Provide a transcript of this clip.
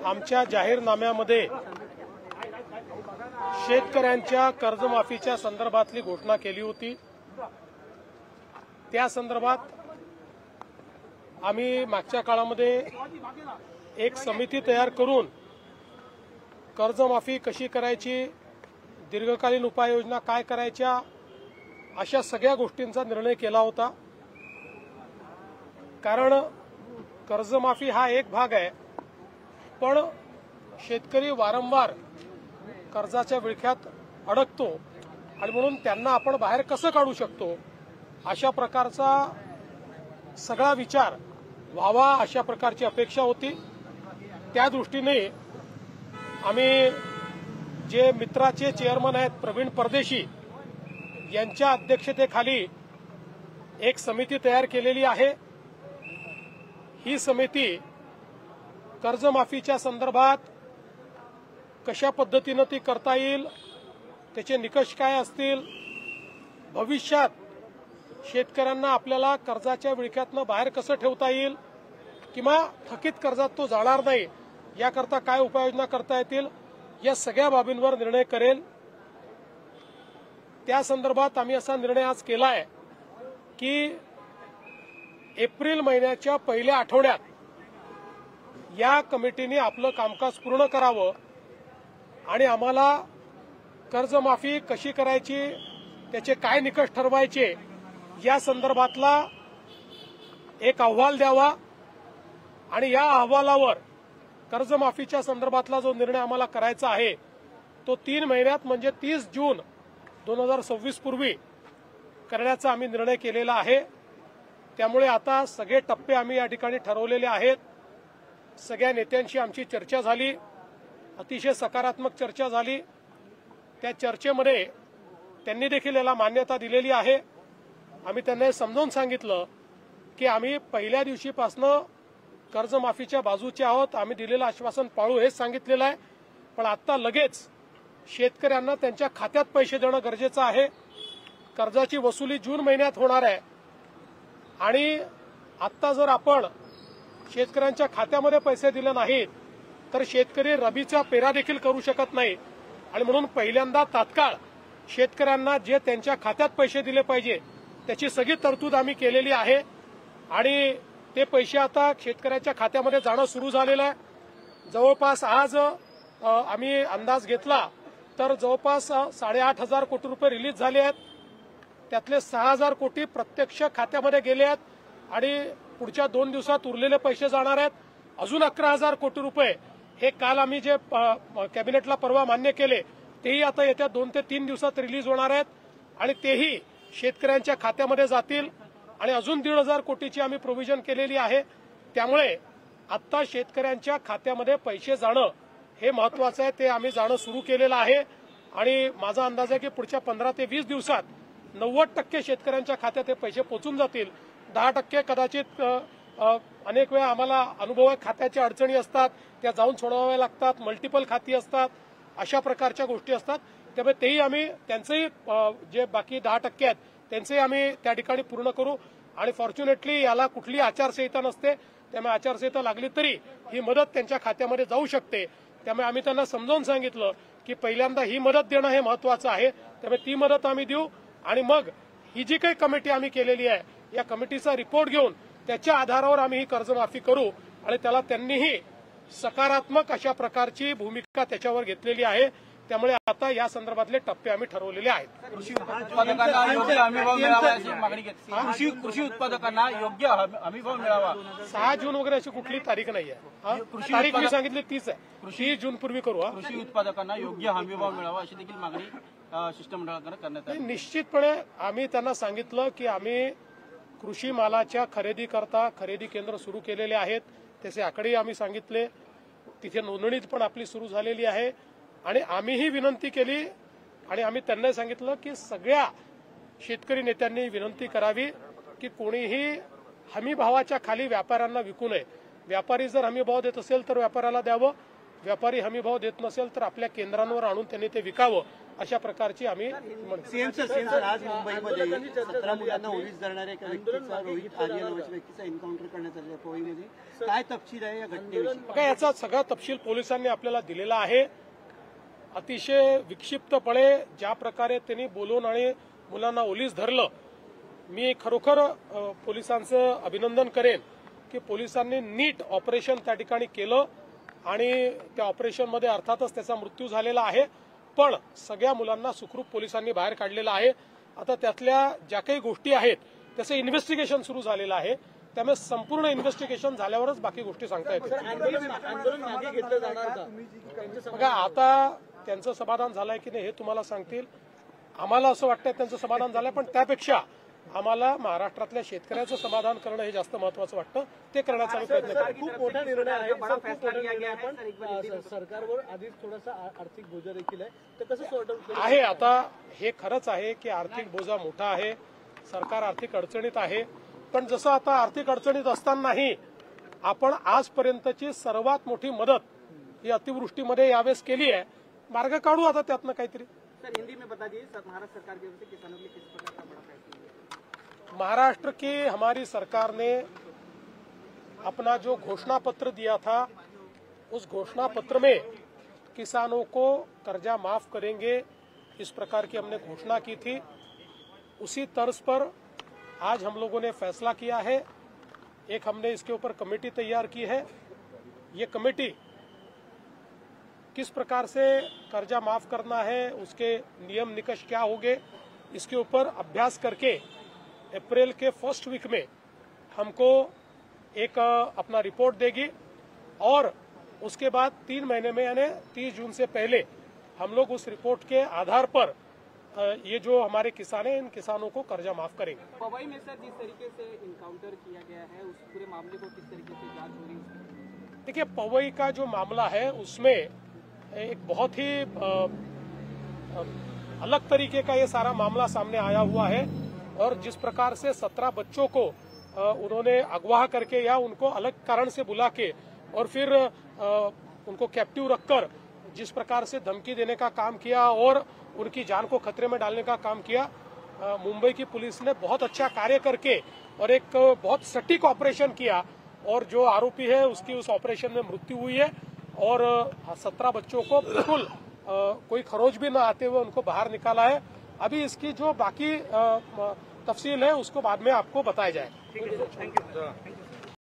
आमच्या जाहीरनाम्यामध्ये शेतकऱ्यांच्या कर्जमाफीच्या संदर्भातली घोषणा केली होती। त्या संदर्भात आम्ही मागच्या काळामध्ये एक समिती तयार करून कर्जमाफी कशी करायची, दीर्घकालीन उपाययोजना काय करायच्या, अशा सगळ्या गोष्टींचा निर्णय केला होता। कारण कर्जमाफी हा एक भाग आहे, पण शेतकरी वारंवार कर्जाच्या विळख्यात अडकतो आणि म्हणून त्यांना आपण बाहेर कसं काढू शकतो अशा प्रकारचा सगळा विचार व्हावा अशा प्रकारची अपेक्षा होती। त्या दृष्टीने आम्ही जे मित्राचे चेअरमन आहेत प्रवीण परदेशी यांच्या अध्यक्षतेखाली एक समिती तयार केलेली आहे। ही समिती कर्जमाफीच्या संदर्भात कशा पद्धतीने ती करता येईल, त्याचे निकष काय असतील, भविष्यात शेतकऱ्यांना आपल्याला कर्जाच्या विळख्यातनं बाहेर कसं ठेवता येईल किंवा थकीत कर्जात तो जाणार नाही याकरता काय उपाययोजना करता येतील, या सगळ्या बाबींवर निर्णय करेल। त्या संदर्भात आम्ही असा निर्णय आज केला आहे की एप्रिल महिन्याच्या पहिल्या आठवड्यात या कमिटीने आपलं कामकाज पूर्ण करावं आणि आम्हाला कर्जमाफी कशी करायची, त्याचे काय निकष ठरवायचे या संदर्भातला एक अहवाल द्यावा आणि या अहवालावर कर्जमाफीच्या संदर्भातला जो निर्णय आम्हाला करायचा आहे तो 3 महिन्यात म्हणजे 30 जून 2026 पूर्वी करण्याचा आम्ही निर्णय केलेला आहे। त्यामुळे आता सगळे टप्पे आम्ही या ठिकाणी ठरवलेले आहेत। सगळ्या नेत्यांशी आमची चर्चा झाली, अतिशय सकारात्मक चर्चा झाली। त्या चर्चेमध्ये त्यांनी देखील याला मान्यता दिलेली आहे। आम्ही त्यांना समजावून सांगितलं की आम्ही पहिल्या दिवशीपासून कर्जमाफीच्या बाजूचे आहोत, आम्ही दिलेलं आश्वासन पाळू हेच सांगितलेलं आहे। पण आता लगेच शेतकऱ्यांना त्यांच्या खात्यात पैसे देणं गरजेचं आहे। कर्जाची वसुली जून महिन्यात होणार आहे आणि आता जर आपण शेतकऱ्यांच्या खात्यामध्ये पैसे दिले नाहीत तर शेतकरी रबीचा पेरा देखील करू शकत नाही आणि म्हणून पहिल्यांदा तात्काळ शेतकऱ्यांना जे त्यांच्या खात्यात पैसे दिले पाहिजे त्याची सगळी तरतूद आम्ही केलेली आहे आणि ते पैसे आता शेतकऱ्याच्या खात्यामध्ये जाणं सुरू झालेलं आहे। जवळपास आज आम्ही अंदाज घेतला तर जवळपास 8,500 कोटी रुपये रिलीज झाले आहेत। त्यातले 6,000 कोटी प्रत्यक्ष खात्यामध्ये गेले आहेत आणि पुढच्या 2 दिवसात उरलेले पैसे जाणार आहेत। अजून 11,000 कोटी रुपये हे काल आम्ही जे कॅबिनेटला परवा मान्य केले तेही आता येत्या 2 ते 3 दिवसात रिलीज होणार आहेत आणि तेही शेतकऱ्यांच्या खात्यामध्ये जातील आणि अजून 1,500 कोटीची आम्ही प्रोव्हिजन केलेली आहे। त्यामुळे आता शेतकऱ्यांच्या खात्यामध्ये पैसे जाणं हे महत्वाचं आहे, ते आम्ही जाणं सुरू केलेलं आहे आणि माझा अंदाज आहे की पुढच्या 15 ते 20 दिवसात 90% शेतकऱ्यांच्या खात्यात हे पैसे पोहोचून जातील। 10% कदाचित अनेक वेळा आम्हाला अनुभव आहे, खात्याच्या अडचणी असतात, त्या जाऊन सोडवाव्या लागतात, मल्टिपल खाती असतात, अशा प्रकारच्या गोष्टी असतात। त्यामुळे तेही आम्ही त्यांचेही जे बाकी 10% आहेत त्यांचेही आम्ही त्या ठिकाणी पूर्ण करू आणि फॉर्च्युनेटली याला कुठली आचारसंहिता नसते, त्यामुळे आचारसंहिता लागली तरी ही मदत त्यांच्या खात्यामध्ये जाऊ शकते। त्यामुळे आम्ही त्यांना समजावून सांगितलं की पहिल्यांदा ही मदत देणं हे महत्वाचं आहे, त्यामुळे ती मदत आम्ही देऊ आणि मग ही जी काही कमिटी आम्ही केलेली आहे या कमिटीचा रिपोर्ट घेऊन त्याच्या आधारावर आम्ही ही कर्जमाफी करू आणि त्याला त्यांनीही सकारात्मक अशा प्रकारची भूमिका त्याच्यावर घेतलेली आहे। त्यामुळे आता या संदर्भातले टप्पे आम्ही ठरवलेले आहेत। कृषी उत्पादकांना योग्य हमीभाव मिळावा अशी मागणी केली। कृषी उत्पादकांना योग्य हमीभाव मिळावा 6 जून वगैरे अशी कुठली तारीख नाही आहे, तारीख मी सांगितली 30 आहे, 30 जून पूर्वी करू। कृषी उत्पादकांना योग्य हमीभाव मिळावा अशी देखील मागणी शिष्टमंडळाकडे करण्यात आली। निश्चितपणे आम्ही त्यांना सांगितलं की आम्ही कृषी मालाच्या खरेदीकरता खरेदी केंद्र सुरू केलेले आहेत, त्याचे आकडेही आम्ही सांगितले, तिथे नोंदणी पण आपली सुरू झालेली आहे आणि आम्हीही विनंती केली आणि आम्ही त्यांना सांगितलं की सगळ्या शेतकरी नेत्यांनी विनंती करावी की कोणीही हमीभावाच्या खाली व्यापाऱ्यांना विकू नये। व्यापारी जर हमीभाव देत असेल तर व्यापाऱ्याला द्यावं, व्यापारी हमीभाव देत नसेल तर आपल्या केंद्रांवर आणून त्यांनी ते विकावं अशा प्रकारची आम्ही सीएम सर आज मुंबईमध्ये 17 मुलांना ओलीस धरणाऱ्या एका व्यक्तीचा रोहित आर्य नावाच्या व्यक्तीचा एन्काउंटर करण्यात आलेला पवईमध्ये काय तपशील आहे या घटनेविषयी? बघा, याचा सगळा तपशील पोलिसांनी आपल्याला दिलेला आहे. अतिशय विक्षिप्तपणे ज्या प्रकारे त्यांनी बोलून आणि मुलांना ओलीस धरलं, मी खरोखर पोलिसांचं अभिनंदन करेन की पोलिसांनी नीट ऑपरेशन त्या ठिकाणी केलं आणि त्या ऑपरेशनमध्ये अर्थातच त्याचा मृत्यू झालेला आहे, पण सगळ्या मुलांना सुखरूप पोलिसांनी बाहेर काढलेलं आहे. आता त्यातल्या ज्या काही गोष्टी आहेत त्याचं इन्व्हेस्टिगेशन सुरू झालेलं आहे, त्यामुळे संपूर्ण इन्व्हेस्टिगेशन झाल्यावरच बाकी गोष्टी सांगता येतील. बघा, आता त्यांचं समाधान झालंय की नाही हे तुम्हाला सांगतील. आम्हाला असं वाटतंय त्यांचं समाधान झालंय, पण त्यापेक्षा आम्हाला महाराष्ट्रातल्या शेतकऱ्याचं समाधान करणं हे जास्त महत्वाचं वाटतं. ते करण्याचा आम्ही प्रयत्न करू. खूप मोठा निर्णय आहे, खूप मोठा निर्णय आहे, पण सरकारवर आधीच थोडासा आर्थिक बोजा देखील आहे, तर कसं सॉर्ट आउट आहे. आता हे खरंच आहे की आर्थिक बोजा मोठा आहे, सरकार आर्थिक अडचणीत आहे, पण जसं आता आर्थिक अडचणीत असतानाही आपण आजपर्यंतची सर्वात मोठी मदत ही अतिवृष्टीमध्ये यावेळेस केली आहे. मार्ग काढू आता त्यातनं काहीतरी. सर हिंदी में बता दीजिए, महाराष्ट्र सरकार की ओर से किसानों के लिए किस प्रकार का बड़ा फैसला है? महाराष्ट्र की हमारी सरकार ने अपना जो घोषणा पत्र दिया था, उस घोषणा पत्र में किसानों को कर्जा माफ करेंगे इस प्रकार की हमने घोषणा की थी. उसी तर्ज पर आज हम लोगों ने फैसला किया है. एक हमने इसके ऊपर कमेटी तैयार की है. ये कमेटी किस प्रकार से कर्जा माफ करना है, उसके नियम निकष क्या होंगे, इसके ऊपर अभ्यास करके अप्रैल के फर्स्ट वीक में हमको एक अपना रिपोर्ट देगी और उसके बाद 3 महीने में यानी 30 जून से पहले हम लोग उस रिपोर्ट के आधार पर ये जो हमारे किसान हैं इन किसानों को कर्जा माफ करेंगे. पवई में सर जिस तरीके से इनकाउंटर किया गया है उस पूरे मामले को किस तरीके से जांच हो रही है? देखिए, पवई का जो मामला है उसमें एक बहुत ही अलग तरीके का ये सारा मामला सामने आया हुआ है और जिस प्रकार से 17 बच्चों को उन्होंने अगवा करके या उनको अलग कारण से बुला के और फिर उनको कैप्टिव रखकर जिस प्रकार से धमकी देने का काम किया और उनकी जान को खतरे में डालने का काम किया, मुंबई की पुलिस ने बहुत अच्छा कार्य करके और एक बहुत सटीक ऑपरेशन किया और जो आरोपी है उसकी उस ऑपरेशन में मृत्यु हुई है और 17 बच्चों को बिल्कुल कोई खरोच भी न आते हुए उनको बाहर निकाला है. अभी इसकी जो बाकी तफसील है उसको बाद में आपको बताया जाए. Thank you.